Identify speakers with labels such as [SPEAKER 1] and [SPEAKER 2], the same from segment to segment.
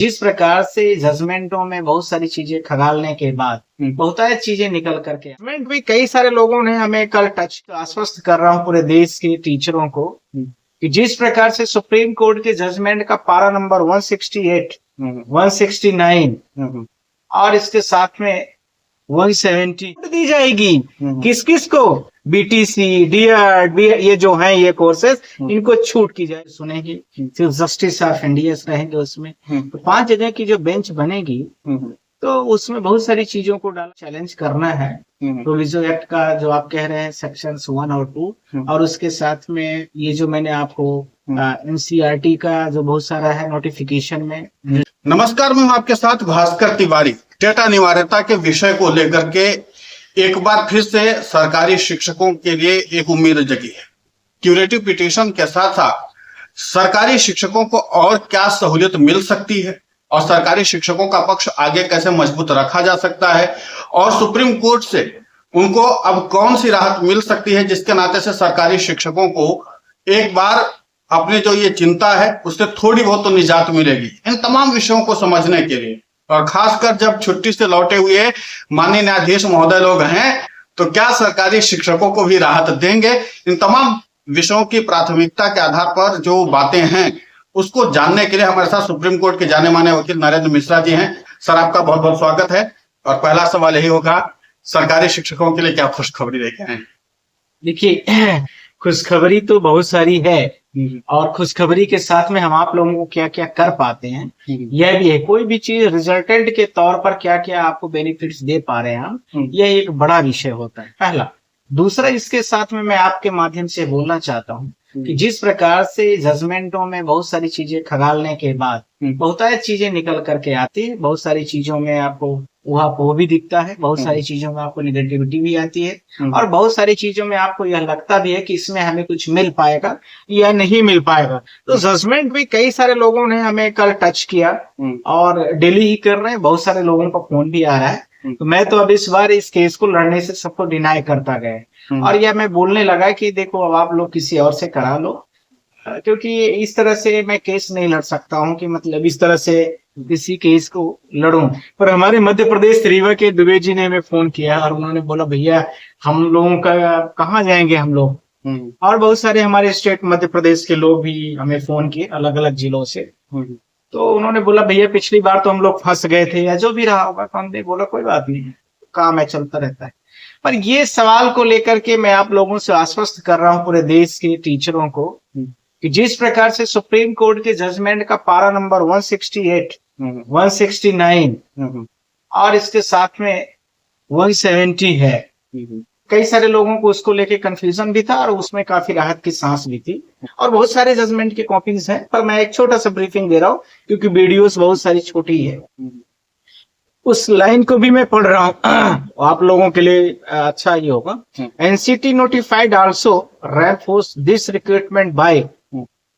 [SPEAKER 1] जिस प्रकार से जजमेंटों में बहुत सारी चीजें खंगालने के बाद बहुतायत चीजें निकल करके जजमेंट भी कई सारे लोगों ने हमें कल टच आश्वस्त कर रहा हूँ पूरे देश के टीचरों को कि जिस प्रकार से सुप्रीम कोर्ट के जजमेंट का पारा नंबर 168, 169 और इसके साथ में 170 दी जाएगी किस किस को, बीटीसी, डीएड, ये जो हैं ये कोर्सेज, इनको छूट की जाए। सुनेगी सिर्फ जस्टिस ऑफ इंडिया रहेंगे उसमें, तो 5 जगह की जो बेंच बनेगी तो उसमें बहुत सारी चीजों को चैलेंज करना है। प्रोविजो एक्ट का जो आप कह रहे हैं सेक्शन 1 और 2 और उसके साथ में ये जो मैंने आपको एनसीईआरटी का जो बहुत सारा है नोटिफिकेशन में।
[SPEAKER 2] नमस्कार, मैं हूं आपके साथ भास्कर तिवारी। डेटा अनिवार्यता के विषय को लेकर के एक बार फिर से सरकारी शिक्षकों के लिए एक उम्मीद जगी है। क्यूरेटिव पिटीशन के साथ साथ सरकारी शिक्षकों को और क्या सहूलियत मिल सकती है और सरकारी शिक्षकों का पक्ष आगे कैसे मजबूत रखा जा सकता है और सुप्रीम कोर्ट से उनको अब कौन सी राहत मिल सकती है जिसके नाते से सरकारी शिक्षकों को एक बार अपने जो ये चिंता है उससे थोड़ी बहुत तो निजात मिलेगी। इन तमाम विषयों को समझने के लिए और खासकर जब छुट्टी से लौटे हुए माननीय न्यायाधीश महोदय लोग हैं तो क्या सरकारी शिक्षकों को भी राहत देंगे, इन तमाम विषयों की प्राथमिकता के आधार पर जो बातें हैं उसको जानने के लिए हमारे साथ सुप्रीम कोर्ट के जाने माने वकील नरेंद्र मिश्रा जी हैं। सर, आपका बहुत बहुत स्वागत है। और पहला सवाल यही होगा, सरकारी शिक्षकों के लिए क्या खुशखबरी लेके आए?
[SPEAKER 1] देखिए, खुशखबरी तो बहुत सारी है और खुशखबरी के साथ में हम आप लोगों को क्या क्या कर पाते हैं यह भी है। कोई भी चीज रिजल्टेंट के तौर पर क्या क्या आपको बेनिफिट्स दे पा रहे हैं हम, यह एक बड़ा विषय होता है पहला। दूसरा, इसके साथ में मैं आपके माध्यम से बोलना चाहता हूँ कि जिस प्रकार से जजमेंटों में बहुत सारी चीजें खंगालने के बाद बहुतायत चीजें निकल करके आती है, बहुत सारी चीजों में आपको वो भी दिखता है, बहुत सारी चीजों में आपको निगेटिविटी भी आती है और बहुत सारी चीजों में आपको यह लगता भी है कि इसमें हमें कुछ मिल पाएगा या नहीं मिल पाएगा। तो जजमेंट भी कई सारे लोगों ने हमें कल टच किया और डेली ही कर रहे हैं, बहुत सारे लोगों का फोन भी आ रहा है। तो मैं तो अब इस बार इस केस को लड़ने से सबको डिनाई करता गया और यह मैं बोलने लगा कि देखो अब आप लोग किसी और से करा लो, क्योंकि इस तरह से मैं केस नहीं लड़ सकता हूं कि मतलब इस तरह से किसी केस को लड़ूं। पर हमारे मध्य प्रदेश रीवा के दुबे जी ने हमें फोन किया और उन्होंने बोला भैया हम लोगों का कहाँ जाएंगे हम लोग, और बहुत सारे हमारे स्टेट मध्य प्रदेश के लोग भी हमें फोन किए अलग अलग जिलों से। तो उन्होंने बोला भैया पिछली बार तो हम लोग फंस गए थे या जो भी रहा होगा। तो हमने बोला कोई बात नहीं, काम है, चलता रहता है। पर ये सवाल को लेकर के मैं आप लोगों से आश्वस्त कर रहा हूं पूरे देश के टीचरों को कि जिस प्रकार से सुप्रीम कोर्ट के जजमेंट का पारा नंबर 168, 169 और इसके साथ में 170 है, कई सारे लोगों को उसको लेके कंफ्यूजन भी था और उसमें काफी राहत की सांस भी थी और बहुत सारे जजमेंट की कॉपीज हैं। पर मैं एक छोटा सा ब्रीफिंग दे रहा हूँ क्योंकि वीडियोस बहुत सारी छोटी है, उस लाइन को भी मैं पढ़ रहा हूँ आप लोगों के लिए अच्छा ही होगा। NCT notified also reinforce this recruitment by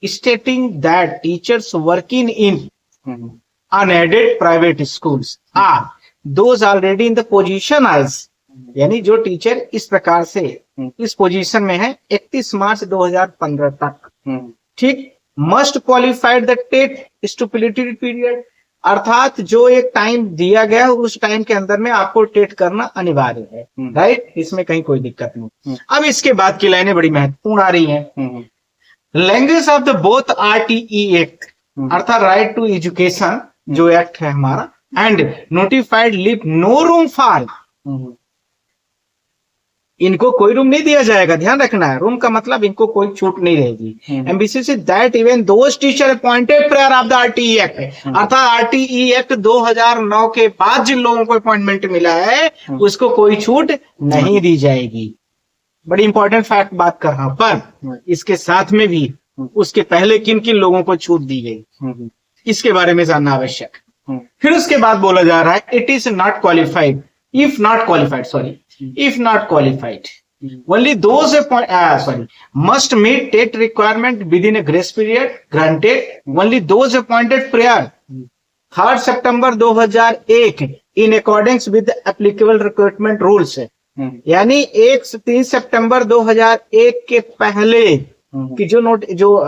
[SPEAKER 1] stating that teachers working in unaided private schools are those already in the position as, यानी जो टीचर इस प्रकार से इस पोजीशन में है 31 मार्च 2015 तक, ठीक, must qualified the TET statutory period, अर्थात जो एक टाइम दिया गया है उस टाइम के अंदर में आपको टेट करना अनिवार्य है, राइट, इसमें कहीं कोई दिक्कत नहीं। अब इसके बाद की लाइनें बड़ी महत्वपूर्ण आ रही हैं। Language of the both RTE act, अर्थात राइट टू एजुकेशन जो एक्ट है हमारा, and notified leave no room for, इनको कोई रूम नहीं दिया जाएगा, ध्यान रखना है, रूम का मतलब इनको कोई छूट नहीं रहेगी। Embassy that even those teacher appointed prior of the RTE act, अर्थात आरटीई एक्ट 2009 के बाद जिन लोगों को अपॉइंटमेंट मिला है उसको कोई छूट नहीं दी जाएगी। बड़ी इंपॉर्टेंट फैक्ट बात कर रहा हूं। पर इसके साथ में भी उसके पहले किन किन लोगों को छूट दी गई इसके बारे में जानना आवश्यक। फिर उसके बाद बोला जा रहा है it is not qualified, if not qualified, only those must meet TET requirement within a grace period granted only those appointed prior 3rd September 2001 in accordance with the applicable recruitment rules, यानी 3 सितंबर 2001 के पहले कि जो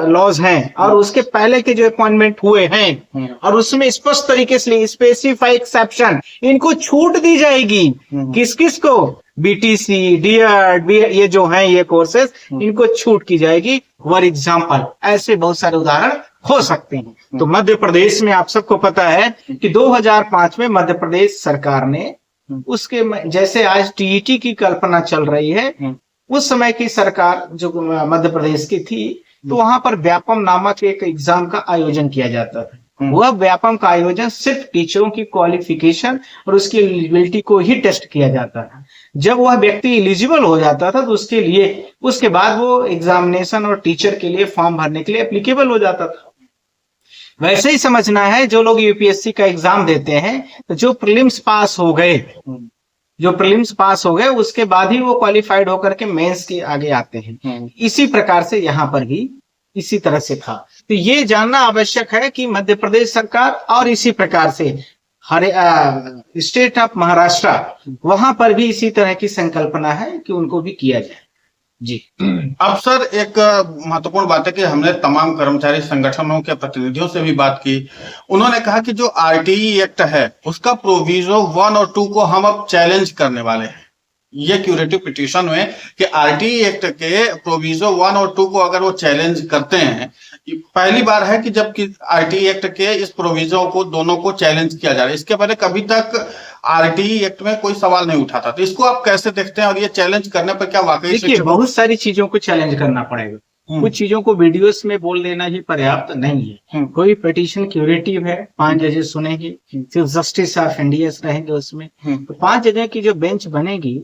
[SPEAKER 1] laws हैं और उसके पहले के जो अपॉइंटमेंट हुए हैं और उसमें स्पष्ट तरीके से स्पेसिफाई एक्सेप्शन, इनको छूट दी जाएगी। किस किस को? बीटीसी, डीएड, ये जो हैं ये कोर्सेज, इनको छूट की जाएगी। फॉर एग्जाम्पल ऐसे बहुत सारे उदाहरण हो सकते हैं। तो मध्य प्रदेश में आप सबको पता है कि 2005 में मध्य प्रदेश सरकार ने उसके जैसे आज टीईटी की कल्पना चल रही है, उस समय की सरकार जो मध्य प्रदेश की थी, तो वहां पर व्यापम नामक एक एग्जाम का आयोजन किया जाता था। वह व्यापम का आयोजन सिर्फ टीचरों की क्वालिफिकेशन और उसकी एलिजिबिलिटी को ही टेस्ट किया जाता था। जब वह व्यक्ति एलिजिबल हो जाता था तो उसके बाद वो एग्जामिनेशन और टीचर के लिए फॉर्म भरने के लिए एप्लीकेबल हो जाता था। वैसे ही समझना है, जो लोग यूपीएससी का एग्जाम देते हैं, तो जो प्रीलिम्स पास हो गए उसके बाद ही वो क्वालिफाइड होकर के मेंस के आगे आते हैं। इसी प्रकार से यहाँ पर भी इसी तरह से था। तो ये जानना आवश्यक है कि मध्य प्रदेश सरकार और इसी प्रकार से स्टेट ऑफ महाराष्ट्र, वहां पर भी इसी तरह की संकल्पना है कि उनको भी किया जाए। जी।
[SPEAKER 2] अब सर एक महत्वपूर्ण बात है कि हमने तमाम कर्मचारी संगठनों के प्रतिनिधियों से भी बात की। उन्होंने कहा कि जो आरटीई एक्ट है उसका प्रोविजो 1 और 2 को हम अब चैलेंज करने वाले हैं। ये क्यूरेटिव पिटीशन में कि आरटीई एक्ट के प्रोविजो 1 और 2 को अगर वो चैलेंज करते हैं, पहली बार है कि जबकि आरटीई एक्ट के इस प्रोविजो को दोनों को चैलेंज किया जा रहा है। इसके पहले कभी तक आरटीई एक्ट में कोई सवाल नहीं उठा था। तो इसको आप कैसे देखते हैं और ये चैलेंज करने पर क्या वाकई?
[SPEAKER 1] देखिए, बहुत सारी चीजों को चैलेंज करना पड़ेगा। कुछ चीजों को वीडियोस में बोल देना ही पर्याप्त नहीं है। कोई पिटीशन क्यूरेटिव है, 5 जजेस सुनेंगे, सिर्फ जस्टिस ऑफ इंडिया रहेंगे उसमें। तो 5 जजेस की जो बेंच बनेगी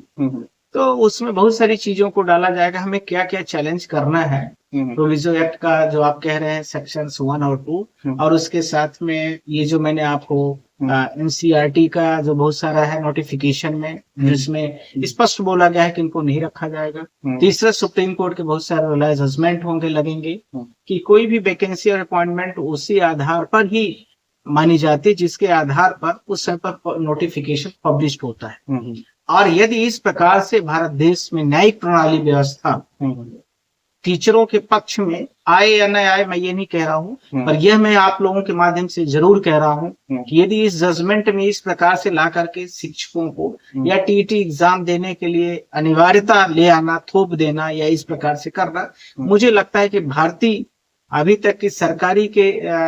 [SPEAKER 1] तो उसमें बहुत सारी चीजों को डाला जाएगा, हमें क्या क्या चैलेंज करना है। प्रोविजो एक्ट का जो आप कह रहे हैं सेक्शन 1 और 2, और उसके साथ में ये जो मैंने आपको एनसीईआरटी का जो बहुत सारा है नोटिफिकेशन में, जिसमें स्पष्ट बोला गया है कि इनको नहीं रखा जाएगा। तीसरा, सुप्रीम कोर्ट के बहुत सारे जजमेंट होंगे लगेंगे कि कोई भी वैकेंसी और अपॉइंटमेंट उसी आधार पर ही मानी जाती है जिसके आधार पर उस समय पर नोटिफिकेशन पब्लिश होता है। और यदि इस प्रकार से भारत देश में न्यायिक प्रणाली व्यवस्था टीचरों के पक्ष में आए या न आए, मैं ये नहीं कह रहा हूँ, पर यह मैं आप लोगों के माध्यम से जरूर कह रहा हूँ कि यदि इस जजमेंट में इस प्रकार से ला करके शिक्षकों को या टीईटी एग्जाम देने के लिए अनिवार्यता ले आना, थोप देना या इस प्रकार से करना, मुझे लगता है कि भारतीय अभी तक की सरकारी के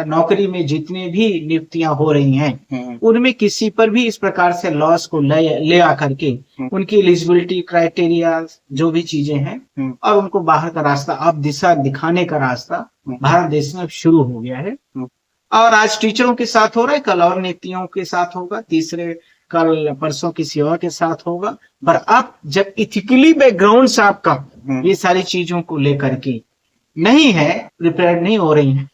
[SPEAKER 1] नौकरी में जितनी भी नियुक्तियां हो रही हैं, उनमें किसी पर भी इस प्रकार से लॉस को ले आकर के उनकी एलिजिबिलिटी क्राइटेरिया जो भी चीजें हैं और उनको बाहर का रास्ता, अब दिशा दिखाने का रास्ता भारत देश में शुरू हो गया है। और आज टीचरों के साथ हो रहा है, कल और नियुक्तियों के साथ होगा, तीसरे कल परसों की सेवा के साथ होगा। पर अब जब इथिकली बैकग्राउंड से आपका ये सारी चीजों को लेकर के नहीं है, प्रिपेयर नहीं हो रही हैं,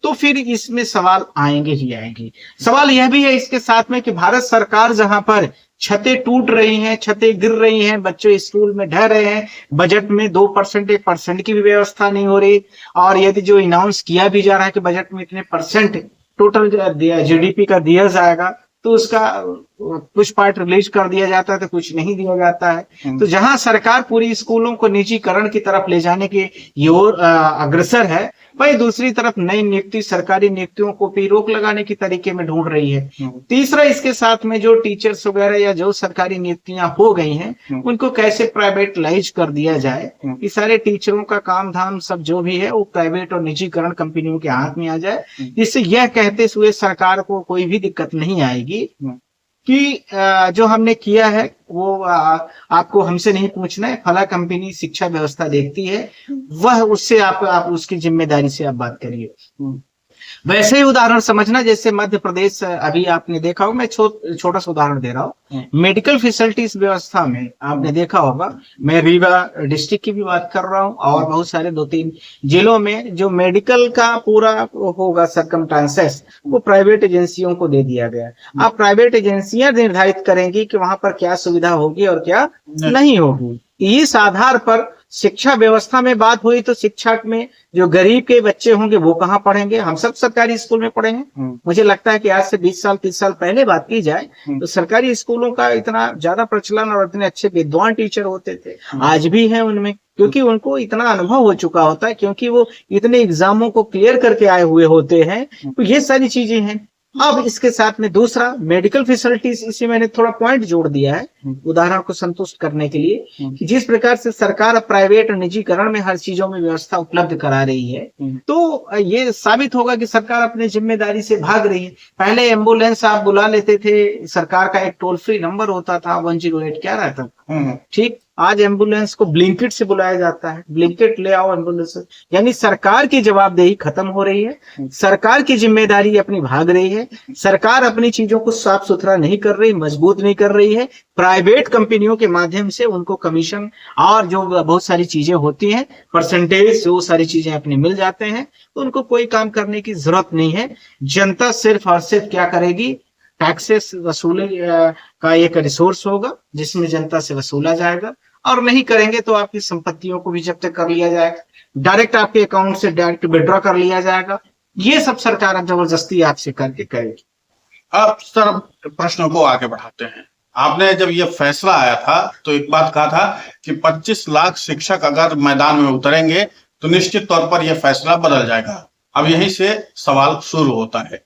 [SPEAKER 1] तो फिर इसमें सवाल आएंगे ही आएंगे। सवाल यह भी है इसके साथ में कि भारत सरकार जहां पर छतें टूट रही हैं, छतें गिर रही हैं, बच्चे स्कूल में ढह रहे हैं, बजट में 2%, 1% की भी व्यवस्था नहीं हो रही, और यदि जो अनाउंस किया भी जा रहा है कि बजट में इतने % टोटल जीडीपी का दिया जाएगा, तो उसका कुछ पार्ट रिलीज कर दिया जाता है तो कुछ नहीं दिया जाता है। तो जहां सरकार पूरी स्कूलों को निजीकरण की तरफ ले जाने की ओर अग्रसर है, वही दूसरी तरफ नई नियुक्ति, सरकारी नियुक्तियों को भी रोक लगाने की तरीके में ढूंढ रही है। तीसरा, इसके साथ में जो टीचर्स वगैरह या जो सरकारी नियुक्तियां हो गई हैं, उनको कैसे प्राइवेटलाइज कर दिया जाए, कि सारे टीचरों का काम धाम सब जो भी है वो प्राइवेट और निजीकरण कंपनियों के हाथ में आ जाए, जिससे यह कहते हुए सरकार को कोई भी दिक्कत नहीं आएगी कि जो हमने किया है वो आपको हमसे नहीं पूछना है, फला कंपनी शिक्षा व्यवस्था देखती है, वह उससे आप उसकी जिम्मेदारी से आप बात करिए। वैसे ही उदाहरण समझना, जैसे मध्य प्रदेश अभी आपने देखा होगा, मैं छोटा सा उदाहरण दे रहा हूँ, मेडिकल फैसिलिटीज व्यवस्था में आपने देखा होगा, मैं रीवा डिस्ट्रिक्ट की भी बात कर रहा हूँ, और बहुत सारे 2-3 जिलों में जो मेडिकल का पूरा होगा सर्कमस्टांसेस, वो प्राइवेट एजेंसियों को दे दिया गया। अब प्राइवेट एजेंसियां निर्धारित करेंगी कि वहां पर क्या सुविधा होगी और क्या नहीं होगी। इस आधार पर शिक्षा व्यवस्था में बात हुई तो शिक्षा में जो गरीब के बच्चे होंगे वो कहाँ पढ़ेंगे? हम सब सरकारी स्कूल में पढ़ेंगे। मुझे लगता है कि आज से 20 साल 30 साल पहले बात की जाए तो सरकारी स्कूलों का इतना ज्यादा प्रचलन और इतने अच्छे विद्वान टीचर होते थे, आज भी है उनमें, क्योंकि उनको इतना अनुभव हो चुका होता है, क्योंकि वो इतने एग्जामों को क्लियर करके आए हुए होते हैं। तो ये सारी चीजें हैं। अब इसके साथ में दूसरा मेडिकल फैसिलिटीज, इसी मैंने थोड़ा पॉइंट जोड़ दिया है उदाहरण को संतुष्ट करने के लिए, कि जिस प्रकार से सरकार प्राइवेट और निजीकरण में हर चीजों में व्यवस्था उपलब्ध करा रही है, तो ये साबित होगा कि सरकार अपनी जिम्मेदारी से भाग रही है। पहले एम्बुलेंस आप बुला लेते थे, सरकार का एक टोल फ्री नंबर होता था 108 क्या रहता था, ठीक। आज एम्बुलेंस को ब्लिंकिट से बुलाया जाता है, ब्लिंकिट ले आओ एम्बुलेंस। यानी सरकार की जवाबदेही खत्म हो रही है, सरकार की जिम्मेदारी अपनी भाग रही है, सरकार अपनी चीजों को साफ सुथरा नहीं कर रही, मजबूत नहीं कर रही है। प्राइवेट कंपनियों के माध्यम से उनको कमीशन और जो बहुत सारी चीजें होती हैं, परसेंटेज, वो सारी चीजें अपनी मिल जाते हैं, तो उनको कोई काम करने की जरूरत नहीं है। जनता सिर्फ और सिर्फ क्या करेगी, टैक्सेस वसूले का एक रिसोर्स होगा जिसमें जनता से वसूला जाएगा, और नहीं करेंगे तो आपकी संपत्तियों को भी जब्त कर लिया जाएगा, डायरेक्ट आपके अकाउंट से डायरेक्ट विड्रॉ कर लिया जाएगा। ये सब सरकार अब जबरदस्ती आपसे करके करेगी।
[SPEAKER 2] अब सर प्रश्नों को आगे बढ़ाते हैं। आपने जब ये फैसला आया था तो एक बात कहा था कि 25 लाख शिक्षक अगर मैदान में उतरेंगे तो निश्चित तौर पर यह फैसला बदल जाएगा। अब यहीं से सवाल शुरू होता है।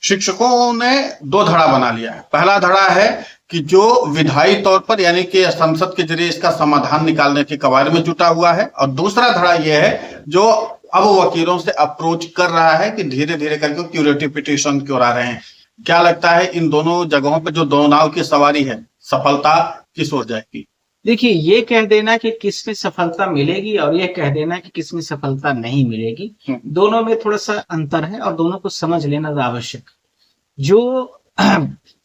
[SPEAKER 2] शिक्षकों ने दो धड़ा बना लिया है। पहला धड़ा है कि जो विधायी तौर पर यानी कि संसद के जरिए इसका समाधान निकालने की कवायद में जुटा हुआ है, और दूसरा धड़ा यह है जो अब वकीलों से अप्रोच कर रहा है कि धीरे धीरे करके क्यूरेटिव पिटीशन की ओर आ रहे हैं। क्या लगता है इन दोनों जगहों पर जो दो नाव की सवारी है, सफलता किस ओर जाएगी?
[SPEAKER 1] देखिए, ये कह देना कि किसमें सफलता मिलेगी और ये कह देना कि किसमें सफलता नहीं मिलेगी, दोनों में थोड़ा सा अंतर है और दोनों को समझ लेना आवश्यक। जो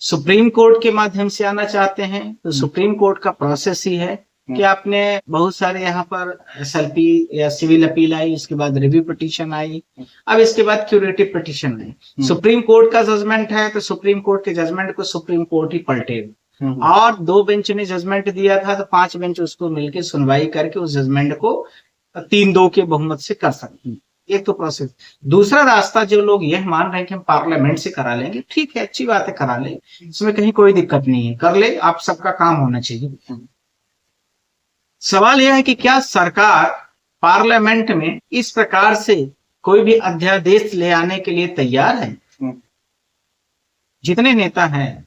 [SPEAKER 1] सुप्रीम कोर्ट के माध्यम से आना चाहते हैं तो सुप्रीम कोर्ट का प्रोसेस ही है कि आपने बहुत सारे यहाँ पर SLP या सिविल अपील आई, उसके बाद रिव्यू पिटीशन आई, अब इसके बाद क्यूरेटिव पिटीशन आई। सुप्रीम कोर्ट का जजमेंट है तो सुप्रीम कोर्ट के जजमेंट को सुप्रीम कोर्ट ही पलटेगा, और 2 बेंच ने जजमेंट दिया था तो 5 बेंच उसको मिलकर सुनवाई करके उस जजमेंट को 3-2 के बहुमत से कर सकते हैं। एक तो प्रोसेस। दूसरा रास्ता, जो लोग यह मान रहे हैं कि हम पार्लियामेंट से करा लेंगे, ठीक है, अच्छी बात है, करा लें, इसमें कहीं कोई दिक्कत नहीं है, कर ले, आप सबका काम होना चाहिए। सवाल यह है कि क्या सरकार पार्लियामेंट में इस प्रकार से कोई भी अध्यादेश ले आने के लिए तैयार है? जितने नेता हैं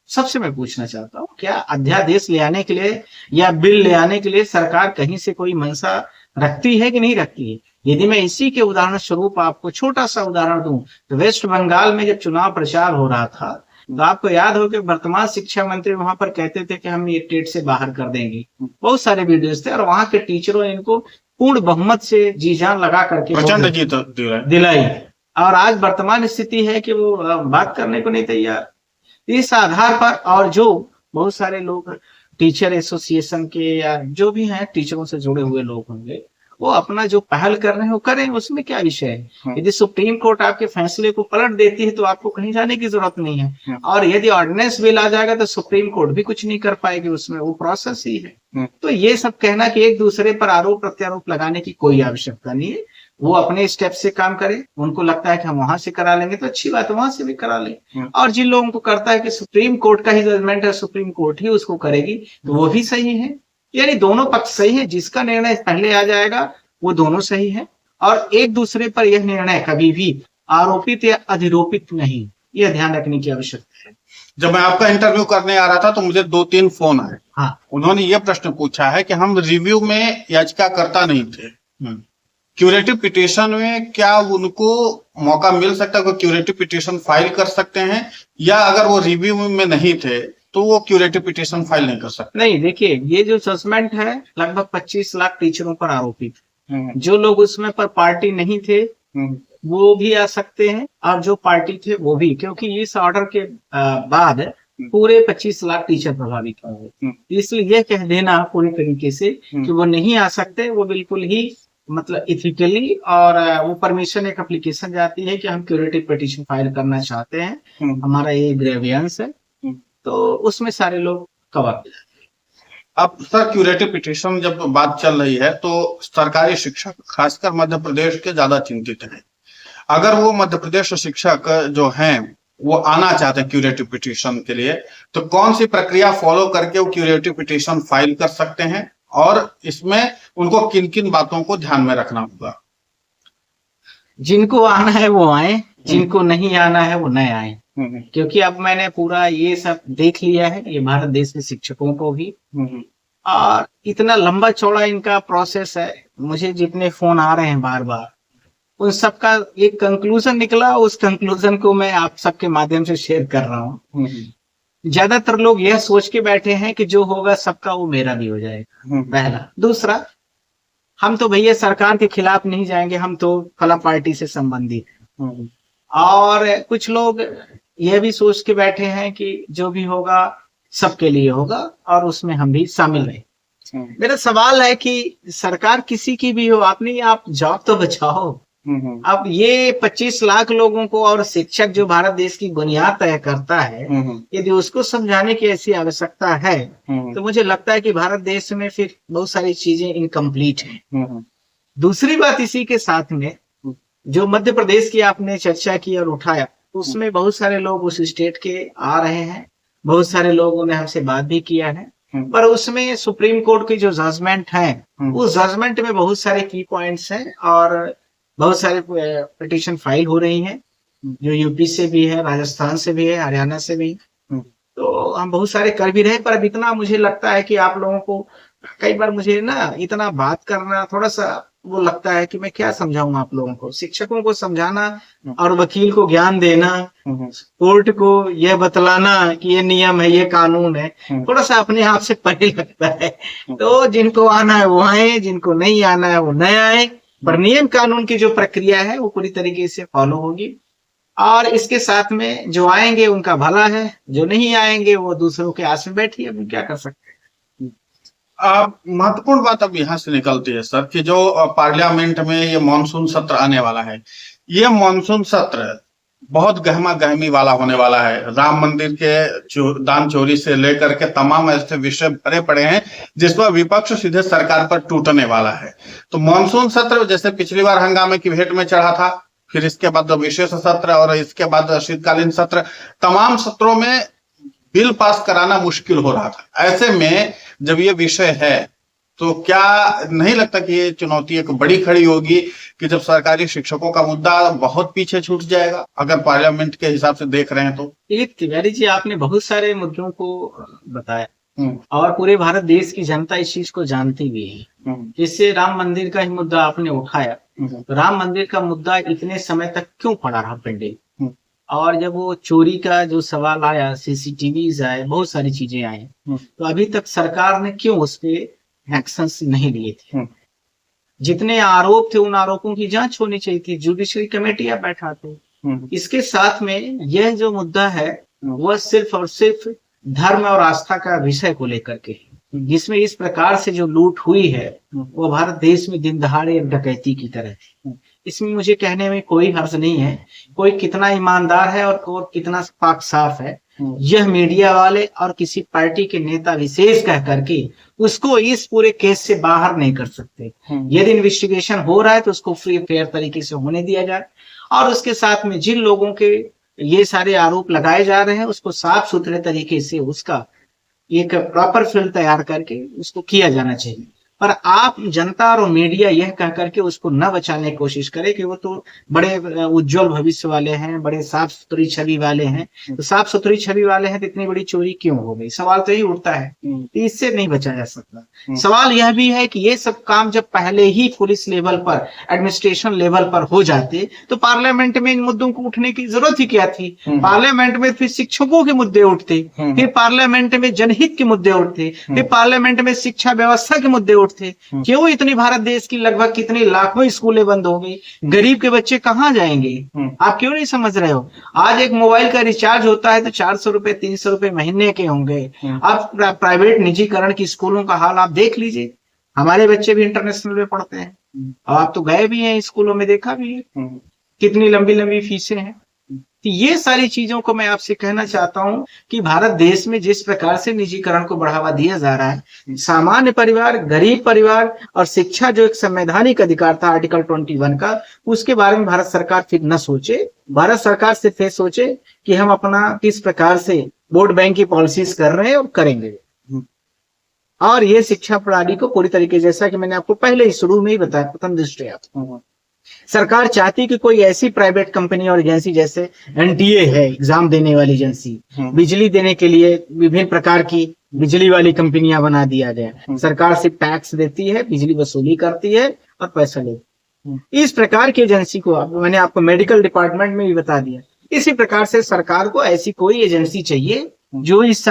[SPEAKER 1] सबसे मैं पूछना चाहता हूं, क्या अध्यादेश ले आने के लिए या बिल ले आने के लिए सरकार कहीं से कोई मंशा रखती है कि नहीं रखती है? यदि मैं इसी के उदाहरण स्वरूप आपको छोटा सा उदाहरण दूं तो वेस्ट बंगाल में जब चुनाव प्रचार हो रहा था तो आपको याद हो कि वर्तमान शिक्षा मंत्री वहां पर कहते थे कि हम ये टेट से बाहर कर देंगे। बहुत सारे वीडियोस थे और वहां के टीचरों ने इनको पूर्ण बहुमत से जी जान लगा करके
[SPEAKER 2] प्रचंड जीत
[SPEAKER 1] दिलाई, और आज वर्तमान स्थिति है कि वो बात करने को नहीं तैयार। इस आधार पर, और जो बहुत सारे लोग टीचर एसोसिएशन के या जो भी हैं टीचरों से जुड़े हुए लोग होंगे, वो अपना जो पहल कर रहे हैं वो करें, उसमें क्या विषय है। यदि सुप्रीम कोर्ट आपके फैसले को पलट देती है तो आपको कहीं जाने की जरूरत नहीं है, और यदि ऑर्डिनेंस बिल आ जाएगा तो सुप्रीम कोर्ट भी कुछ नहीं कर पाएगी, उसमें वो प्रोसेस ही है। तो ये सब कहना कि एक दूसरे पर आरोप प्रत्यारोप लगाने की कोई आवश्यकता नहीं है। वो अपने स्टेप से काम करे, उनको लगता है कि हम वहां से करा लेंगे तो अच्छी बात है, वहां से भी करा लें। और जिन लोगों को करता है कि सुप्रीम कोर्ट का ही जजमेंट है, सुप्रीम कोर्ट ही उसको करेगी, तो वो भी सही है। यानी दोनों पक्ष सही है, जिसका निर्णय पहले आ जाएगा वो दोनों सही है, और एक दूसरे पर यह निर्णय कभी भी आरोपित या अधिरोपित नहीं, यह ध्यान रखने की आवश्यकता है।
[SPEAKER 2] जब मैं आपका इंटरव्यू करने आ रहा था तो मुझे 2-3 फोन आए।
[SPEAKER 1] हाँ,
[SPEAKER 2] उन्होंने ये प्रश्न पूछा है कि हम रिव्यू में याचिकाकर्ता नहीं थे, क्यूरेटिव पिटीशन में क्या उनको मौका मिल सकता है, कोई क्यूरेटिव पिटीशन फाइल कर सकते हैं, या अगर वो रिव्यू में नहीं थे तो वो क्यूरेटिव पिटीशन फाइल नहीं कर सकते?
[SPEAKER 1] नहीं, देखिए, ये जो जजमेंट है लगभग 25 लाख टीचरों पर आरोपित, जो लोग उसमें पर पार्टी नहीं थे वो भी आ सकते हैं, और जो पार्टी थे वो भी, क्योंकि इस ऑर्डर के बाद पूरे 25 लाख टीचर प्रभावित होंगे। इसलिए यह कह देना पूरी तरीके से कि वो नहीं आ सकते, वो बिल्कुल ही मतलब इथिकली, और वो परमिशन एक एप्लीकेशन जाती है कि हम क्यूरेटिव पिटीशन फाइल करना चाहते हैं, हमारा ये ग्रेवियंस है, तो उसमें सारे लोग कवर।
[SPEAKER 2] अब सर, क्यूरेटिव पिटीशन जब बात चल रही है तो सरकारी शिक्षक खासकर मध्य प्रदेश के ज्यादा चिंतित हैं। अगर वो मध्य प्रदेश शिक्षक जो हैं वो आना चाहते हैं क्यूरेटिव पिटीशन के लिए, तो कौन सी प्रक्रिया फॉलो करके वो क्यूरेटिव पिटीशन फाइल कर सकते हैं, और इसमें उनको किन किन बातों को ध्यान में रखना होगा?
[SPEAKER 1] जिनको आना है वो आए, जिनको नहीं आना है वो न आए। क्योंकि अब मैंने पूरा ये सब देख लिया है, ये भारत देश के शिक्षकों को भी, और इतना लंबा चौड़ा इनका प्रोसेस है। मुझे जितने फोन आ रहे हैं बार बार, उन सबका एक कंक्लूजन निकला, उस कंक्लूजन को मैं आप सबके माध्यम से शेयर कर रहा हूँ। ज्यादातर लोग यह सोच के बैठे हैं कि जो होगा सबका वो मेरा भी हो जाएगा, पहला। दूसरा, हम तो भैया सरकार के खिलाफ नहीं जाएंगे, हम तो फला पार्टी से संबंधित हैं। और कुछ लोग यह भी सोच के बैठे हैं कि जो भी होगा सबके लिए होगा और उसमें हम भी शामिल रहे। मेरा सवाल है कि सरकार किसी की भी हो, अपनी आप जॉब तो बचाओ। अब ये 25 लाख लोगों को और शिक्षक जो भारत देश की बुनियाद तय करता है, यदि उसको समझाने की ऐसी आवश्यकता है तो मुझे लगता है कि भारत देश में फिर बहुत सारी चीजें इनकम्प्लीट हैं। दूसरी बात इसी के साथ में, जो मध्य प्रदेश की आपने चर्चा की और उठाया, उसमें बहुत सारे लोग उस स्टेट के आ रहे हैं, बहुत सारे लोगों ने हमसे बात भी किया है, पर उसमें सुप्रीम कोर्ट की जो जजमेंट है, उस जजमेंट में बहुत सारे की पॉइंट्स हैं और बहुत सारे पिटीशन फाइल हो रही हैं, जो यूपी से भी है, राजस्थान से भी है, हरियाणा से भी। तो हम बहुत सारे कर भी रहे, पर अब इतना मुझे लगता है कि आप लोगों को कई बार मुझे ना इतना बात करना थोड़ा सा वो लगता है कि मैं क्या समझाऊं आप लोगों को। शिक्षकों को समझाना और वकील को ज्ञान देना, कोर्ट को यह बतलाना कि ये नियम है, ये कानून है, थोड़ा सा अपने आप से परे लगता है। तो जिनको आना है वो आए, जिनको नहीं आना है वो न आए, पर नियम कानून की जो प्रक्रिया है वो पूरी तरीके से फॉलो होगी। और इसके साथ में जो आएंगे उनका भला है, जो नहीं आएंगे वो दूसरों के आस में बैठिए, अब क्या कर सकते हैं।
[SPEAKER 2] महत्वपूर्ण बात अब यहाँ से निकलती है सर कि जो पार्लियामेंट में ये मानसून सत्र आने वाला है, ये मानसून सत्र बहुत गहमा गहमी वाला होने वाला है। राम मंदिर के दान चोरी से लेकर के तमाम ऐसे विषय भरे पड़े हैं जिस पर विपक्ष सीधे सरकार पर टूटने वाला है। तो मानसून सत्र जैसे पिछली बार हंगामे की भेंट में चढ़ा था, फिर इसके बाद विशेष सत्र और इसके बाद शीतकालीन सत्र, तमाम सत्रों में बिल पास कराना मुश्किल हो रहा था। ऐसे में जब ये विषय है तो क्या नहीं लगता कि ये चुनौती एक बड़ी खड़ी होगी कि जब सरकारी शिक्षकों का मुद्दा बहुत पीछे छूट जाएगा, अगर पार्लियामेंट के हिसाब से देख रहे हैं तो?
[SPEAKER 1] तिवारी जी, आपने बहुत सारे मुद्दों को बताया और पूरे भारत देश की जनता इस चीज को जानती भी है। जिससे राम मंदिर का ही मुद्दा आपने उठाया, तो राम मंदिर का मुद्दा इतने समय तक क्यों पड़ा रहा पेंडिंग? और जब वो चोरी का जो सवाल आया, सीसीटीवीज आए, बहुत सारी चीजें आई, तो अभी तक सरकार ने क्यों उस पे एक्शंस नहीं लिए थे? जितने आरोप थे उन आरोपों की जांच होनी चाहिए थी, जुडिशरी कमेटी आप बैठाते। इसके साथ में यह जो मुद्दा है वह सिर्फ और सिर्फ धर्म और आस्था का विषय को लेकर के, जिसमें इस प्रकार से जो लूट हुई है वो भारत देश में दिन दहाड़े एक डकैती की तरह है। इसमें मुझे कहने में कोई हर्ज नहीं है, कोई कितना ईमानदार है और कितना पाक साफ है, यह मीडिया वाले और किसी पार्टी के नेता विशेष कह करके उसको इस पूरे केस से बाहर नहीं कर सकते। यदि इन्वेस्टिगेशन हो रहा है तो उसको फ्री फेयर तरीके से होने दिया जाए, और उसके साथ में जिन लोगों के ये सारे आरोप लगाए जा रहे हैं उसको साफ सुथरे तरीके से उसका एक प्रॉपर फिल्म तैयार करके उसको किया जाना चाहिए। पर आप जनता और मीडिया यह कह करके उसको न बचाने की कोशिश करे कि वो तो बड़े उज्जवल भविष्य वाले हैं, बड़े साफ सुथरी छवि वाले हैं, तो साफ सुथरी छवि वाले हैं तो इतनी बड़ी चोरी क्यों हो गई? सवाल तो यही उठता है। इससे नहीं बचा जा सकता। सवाल यह भी है कि ये सब काम जब पहले ही पुलिस लेवल पर, एडमिनिस्ट्रेशन लेवल पर हो जाते तो पार्लियामेंट में इन मुद्दों को उठने की जरूरत ही क्या थी? पार्लियामेंट में फिर शिक्षकों के मुद्दे उठते, फिर पार्लियामेंट में जनहित के मुद्दे उठते, फिर पार्लियामेंट में शिक्षा व्यवस्था के मुद्दे उठते। क्यों इतनी भारत देश की लगभग कितनी लाखों स्कूलें बंद हो गई? गरीब के बच्चे कहाँ जाएंगे? आप क्यों नहीं समझ रहे हो? आज एक मोबाइल का रिचार्ज होता है तो 400 रुपए 300 रुपए महीने के होंगे। अब प्राइवेट निजीकरण की स्कूलों का हाल आप देख लीजिए। हमारे बच्चे भी इंटरनेशनल में पढ़ते हैं और आप तो गए भी हैं स्कूलों में, देखा भी है कितनी लंबी लंबी फीसें हैं। तो ये सारी चीजों को मैं आपसे कहना चाहता हूं कि भारत देश में जिस प्रकार से निजीकरण को बढ़ावा दिया जा रहा है, सामान्य परिवार, गरीब परिवार और शिक्षा जो एक संवैधानिक अधिकार था आर्टिकल 21 का, उसके बारे में भारत सरकार फिर न सोचे। भारत सरकार सिर्फ ये सोचे कि हम अपना किस प्रकार से वोट बैंक की पॉलिसीज कर रहे हैं और करेंगे। और ये शिक्षा प्रणाली को पूरी तरीके, जैसा कि मैंने आपको पहले ही शुरू में ही बताया, प्रथम दृष्टया सरकार चाहती कि कोई ऐसी प्राइवेट कंपनी और एजेंसी, जैसे एनटीए है एग्जाम देने वाली एजेंसी, बिजली देने के लिए विभिन्न प्रकार की बिजली वाली कंपनियां बना दिया जाए। सरकार सिर्फ टैक्स देती है, बिजली वसूली करती है और पैसा लेती है। इस प्रकार की एजेंसी को मैंने आपको मेडिकल डिपार्टमेंट में भी बता दिया। इसी प्रकार से सरकार को ऐसी कोई एजेंसी चाहिए जो इस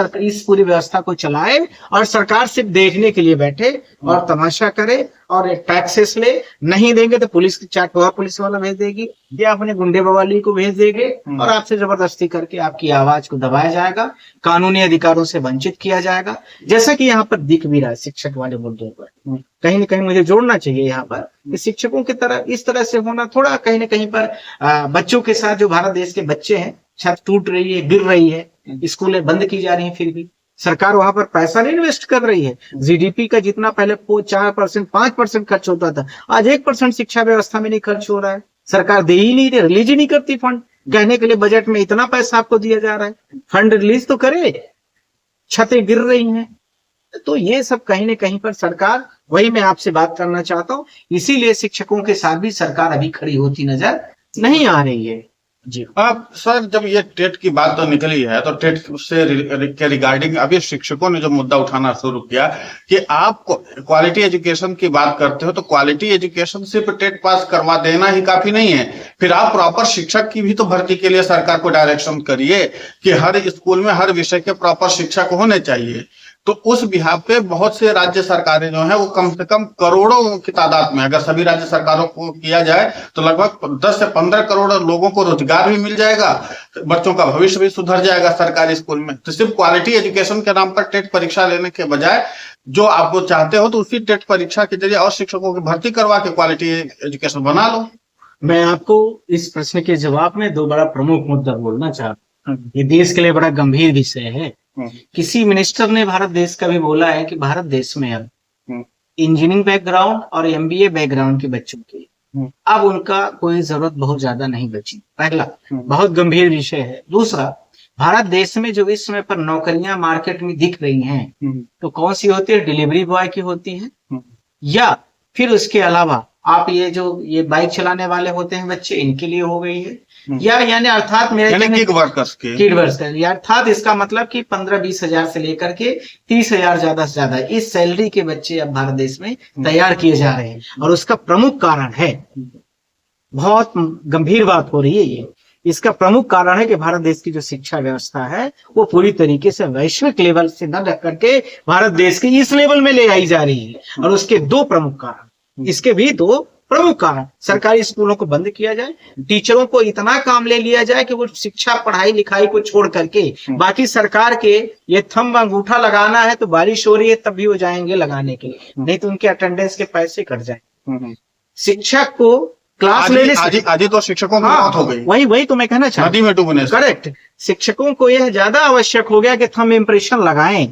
[SPEAKER 1] पूरी व्यवस्था को चलाए और सरकार सिर्फ देखने के लिए बैठे और तमाशा करे और टैक्सेस ले। नहीं देंगे तो पुलिस की चाटुआ पुलिस वाला भेज देगी या अपने गुंडे बवाली को भेज देंगे और आपसे जबरदस्ती करके आपकी आवाज को दबाया जाएगा, कानूनी अधिकारों से वंचित किया जाएगा। जैसा कि यहाँ पर दिख भी रहा है शिक्षक वाले मुद्दों पर, कहीं ना कहीं मुझे जोड़ना चाहिए यहाँ पर कि शिक्षकों की तरह इस तरह से होना थोड़ा कहीं ना कहीं पर बच्चों के साथ, जो भारत देश के बच्चे हैं, छत टूट रही है, गिर रही है, स्कूलें बंद की जा रही हैं, फिर भी सरकार वहां पर पैसा नहीं इन्वेस्ट कर रही है। जीडीपी का जितना पहले 4%, 5% खर्च होता था, आज 1% शिक्षा व्यवस्था में नहीं खर्च हो रहा है। सरकार दे ही नहीं रही, रिलीज ही नहीं करती फंड। कहने के लिए बजट में इतना पैसा आपको दिया जा रहा है, फंड रिलीज तो करे, छतें गिर रही हैं। तो ये सब कहीं ना कहीं पर सरकार, वही मैं आपसे बात करना चाहता हूँ, इसीलिए शिक्षकों के साथ भी सरकार अभी खड़ी होती नजर नहीं आ रही है। जी
[SPEAKER 2] अब सर, जब ये टेट की बात तो निकली है, तो टेट से के रिगार्डिंग अभी शिक्षकों ने जो मुद्दा उठाना शुरू किया कि आप क्वालिटी एजुकेशन की बात करते हो, तो क्वालिटी एजुकेशन सिर्फ टेट पास करवा देना ही काफी नहीं है, फिर आप प्रॉपर शिक्षक की भी तो भर्ती के लिए सरकार को डायरेक्शन करिए कि हर स्कूल में हर विषय के प्रॉपर शिक्षक होने चाहिए। तो उस बिहाफ पे बहुत से राज्य सरकारें जो है वो कम से कम करोड़ों की तादाद में, अगर सभी राज्य सरकारों को किया जाए तो लगभग 10 से 15 करोड़ लोगों को रोजगार भी मिल जाएगा, बच्चों का भविष्य भी सुधर जाएगा सरकारी स्कूल में। तो सिर्फ क्वालिटी एजुकेशन के नाम पर टेट परीक्षा लेने के बजाय जो आप वो चाहते हो, तो उसी टेट परीक्षा के जरिए और शिक्षकों की भर्ती करवा के क्वालिटी एजुकेशन बना लो।
[SPEAKER 1] मैं आपको इस प्रश्न के जवाब में दो बड़ा प्रमुख मुद्दा बोलना चाहता हूँ। ये देश के लिए बड़ा गंभीर विषय है। किसी मिनिस्टर ने भारत देश का भी बोला है कि भारत देश में अब इंजीनियरिंग बैकग्राउंड और एमबीए बैकग्राउंड के बच्चों के अब उनका कोई जरूरत बहुत ज्यादा नहीं बची। पहला बहुत गंभीर विषय है। दूसरा, भारत देश में जो इस समय पर नौकरियां मार्केट में दिख रही हैं तो कौन सी होती है? डिलीवरी बॉय की होती है, या फिर उसके अलावा आप ये बाइक चलाने वाले होते हैं बच्चे, इनके लिए हो गई है, या यानी अर्थात मेरे
[SPEAKER 2] किड वर्कर्स
[SPEAKER 1] या अर्थात इसका मतलब कि 15-20 हजार से लेकर के 30 हजार ज्यादा से ज्यादा इस सैलरी के बच्चे अब भारत देश में तैयार किए जा रहे हैं। और उसका प्रमुख कारण है, बहुत गंभीर बात हो रही है ये, इसका प्रमुख कारण है कि भारत देश की जो शिक्षा व्यवस्था है वो पूरी तरीके से वैश्विक लेवल से न रख करके भारत देश के इस लेवल में ले आई जा रही है। और उसके दो प्रमुख कारण, इसके भी दो प्रमुख कारण, सरकारी स्कूलों को बंद किया जाए, टीचरों को इतना काम ले लिया जाए कि वो शिक्षा पढ़ाई लिखाई को छोड़ करके बाकी सरकार के ये थंब अंगूठा लगाना है तो बारिश हो रही है तब भी वो जाएंगे लगाने के लिए, नहीं तो उनके अटेंडेंस के पैसे कट जाए। शिक्षक को क्लास लेने से
[SPEAKER 2] आज तो शिक्षकों की मौत हो गई।
[SPEAKER 1] वही तो मैं कहना चाहता हूँ, करेक्ट। शिक्षकों को यह ज्यादा आवश्यक हो गया कि थंब इम्प्रेशन लगाएं,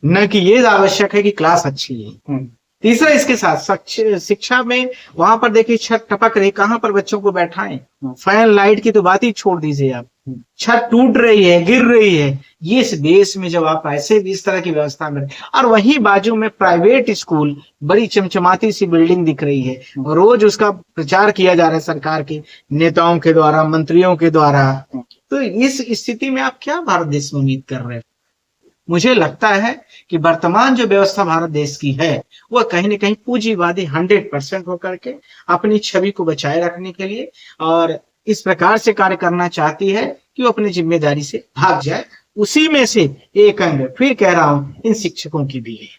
[SPEAKER 1] न कि ये आवश्यक है कि क्लास अच्छी है। तीसरा, इसके साथ शिक्षा में वहां पर देखिए छत टपक रही, कहां पर बच्चों को बैठाएं? फैन लाइट की तो बात ही छोड़ दीजिए आप, छत टूट रही है, गिर रही है। ये इस देश में जब आप ऐसे भी इस तरह की व्यवस्था में, और वहीं बाजू में प्राइवेट स्कूल, बड़ी चमचमाती सी बिल्डिंग दिख रही है, रोज उसका प्रचार किया जा रहा है सरकार के नेताओं के द्वारा, मंत्रियों के द्वारा। तो इस स्थिति में आप क्या भारत देश में उम्मीद कर रहे हैं? मुझे लगता है कि वर्तमान जो व्यवस्था भारत देश की है वह कहीं न कहीं पूंजीवादी 100% होकर के अपनी छवि को बचाए रखने के लिए और इस प्रकार से कार्य करना चाहती है कि वो अपनी जिम्मेदारी से भाग जाए। उसी में से एक अंग, फिर कह रहा हूं, इन शिक्षकों की भी है।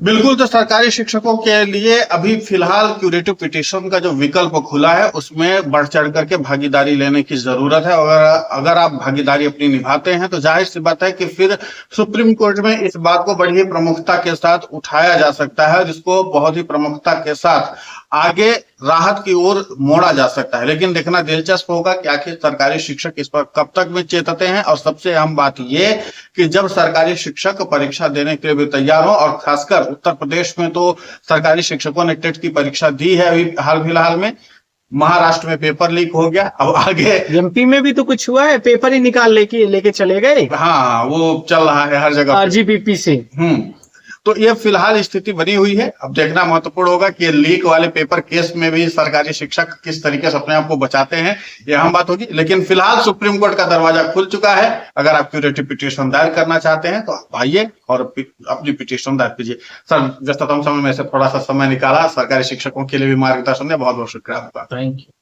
[SPEAKER 2] बिल्कुल। तो सरकारी शिक्षकों के लिए अभी फिलहाल क्यूरेटिव पिटीशन का जो विकल्प खुला है उसमें बढ़ चढ़ करके भागीदारी लेने की जरूरत है। अगर आप भागीदारी अपनी निभाते हैं तो जाहिर सी बात है कि फिर सुप्रीम कोर्ट में इस बात को बड़ी प्रमुखता के साथ उठाया जा सकता है, जिसको बहुत ही प्रमुखता के साथ आगे राहत की ओर मोड़ा जा सकता है। लेकिन देखना दिलचस्प होगा कि आखिर सरकारी शिक्षक इस पर कब तक में चेतते हैं। और सबसे अहम बात ये कि जब सरकारी शिक्षक परीक्षा देने के लिए भी तैयार हो, और खासकर उत्तर प्रदेश में तो सरकारी शिक्षकों ने टेट की परीक्षा दी है अभी हाल फिलहाल में, महाराष्ट्र में पेपर लीक हो गया, अब आगे
[SPEAKER 1] एमपी में भी तो कुछ हुआ है, पेपर ही निकाल लेके चले गए
[SPEAKER 2] हाँ वो चल रहा है हर जगह।
[SPEAKER 1] आरजीपीपी से।
[SPEAKER 2] तो ये फिलहाल स्थिति बनी हुई है। अब देखना महत्वपूर्ण होगा कि लीक वाले पेपर केस में भी सरकारी शिक्षक किस तरीके से अपने आप को बचाते हैं, ये अहम बात होगी। लेकिन फिलहाल सुप्रीम कोर्ट का दरवाजा खुल चुका है। अगर आप क्यूरेटिव पिटीशन दायर करना चाहते हैं तो आप आइए और अपनी पिटीशन दायर कीजिए। सर, व्यस्ततम समय में से थोड़ा सा समय निकाला, सरकारी शिक्षकों के लिए भी मार्गदर्शन दिया, बहुत बहुत शुक्रिया आपका।
[SPEAKER 1] Thank you.